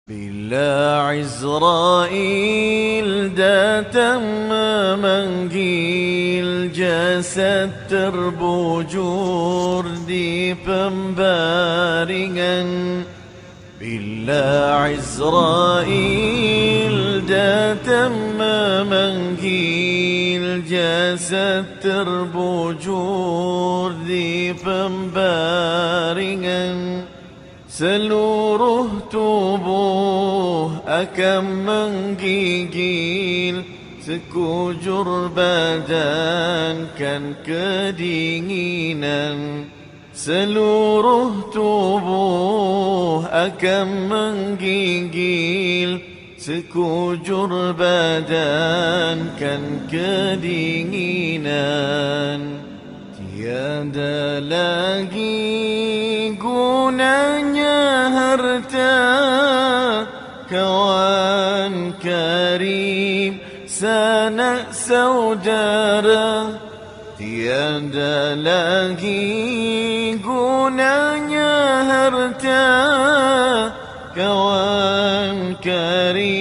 Bila Israel datang memanggil, jasad terbujur di pembaringan. Bila Israel datang memanggil, jasad terbujur di pembaringan. Seluruh tubuh akan menggigil, sekujur badan kan kedinginan. Seluruh tubuh akan menggigil, sekujur badan kan kedinginan. Tiada lagi gunanya harta, kawan karib, sanak saudara. Tiada lagi gunanya harta, kawan karib,